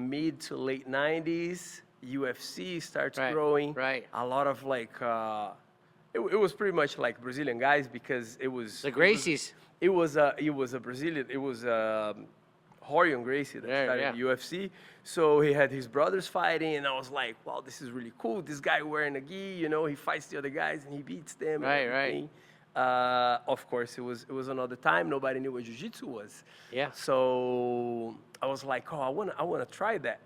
mid to late 90s, UFC starts Right, growing. right. A lot of like, it was pretty much like Brazilian guys because it was The Gracies. It was a Brazilian. It was Royce Gracie that started the UFC. So he had his brothers fighting, and I was like, wow, this is really cool. This guy wearing a gi, you know, he fights the other guys and he beats them. Right, and everything. Of course, it was another time. Nobody knew what Jiu-Jitsu was. Yeah. So I was like, oh, I wanna try that.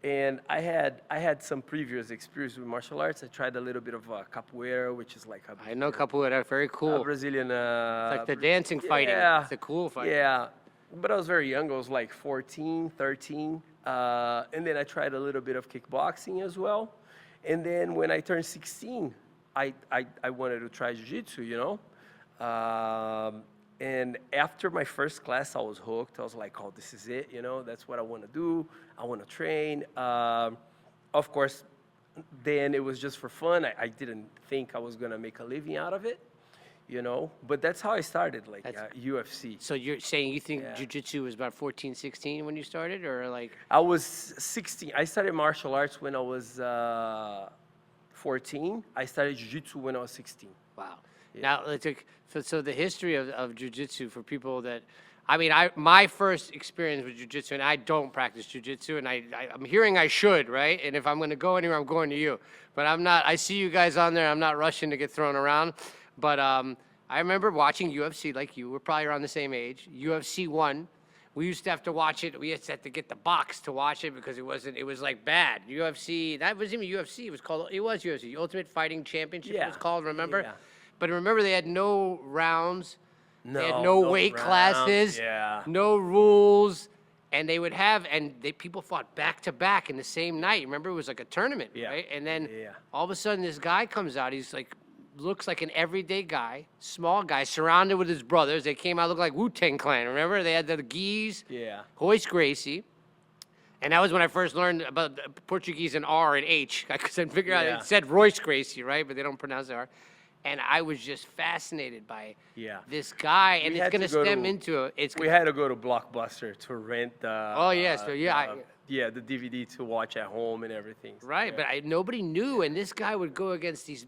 And I had some previous experience with martial arts. I tried a little bit of capoeira, which is like I know capoeira. Very cool. Brazilian. It's like the dancing fighting. Yeah, It's the cool fighting. Yeah, but I was very young. I was like 14, 13. And then I tried a little bit of kickboxing as well. And then when I turned 16, I wanted to try jiu-jitsu, you know. And after my first class, I was hooked. I was like, oh, this is it, you know. That's what I want to do. I want to train. Of course, then it was just for fun. I didn't think I was going to make a living out of it, you know. But that's how I started, like UFC. So you're saying you think jiu-jitsu was about 14, 16 when you started, or like? I was 16. I started martial arts when I was 14. I started jiu-jitsu when I was 16. Wow. Yeah. Now, let's take, so the history of jiu-jitsu for people that, I mean, my first experience with jiu-jitsu, and I don't practice jiu-jitsu, and I'm hearing I should, right? And if I'm going to go anywhere, I'm going to you. But I'm not, I see you guys on there. I'm not rushing to get thrown around. But I remember watching UFC like you. We're probably around the same age. UFC 1. We used to have to watch it. We used to have to get the box to watch it because it was like bad. UFC, that wasn't even UFC. It was UFC. Ultimate Fighting Championship it was called, remember? Yeah. But remember, they had no rounds. No, they had no weight classes. No rules. And they would have, people fought back to back in the same night. Remember, it was like a tournament, right? And then all of a sudden, this guy comes out. He's like, looks like an everyday guy, small guy, surrounded with his brothers. They came out, looked like Wu-Tang Clan. Remember, they had the gis. Royce Gracie. And that was when I first learned about Portuguese and R and H. I couldn't figure out, it said Royce Gracie, right? But they don't pronounce the R. And I was just fascinated by this guy, and it's going to stem into it. We had to go to Blockbuster to rent the the DVD to watch at home and everything. Right, but nobody knew, and this guy would go against these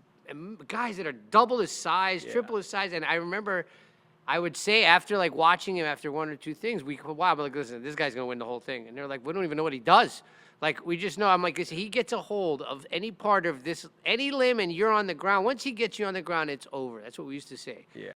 guys that are double his size, triple his size, and I remember I would say after like watching him after one or two things, I'm like, listen, this guy's going to win the whole thing, and they're like, we don't even know what he does. Like, we just know, I'm like, he gets a hold of any part of this, any limb, and you're on the ground. Once he gets you on the ground, it's over. That's what we used to say. Yeah.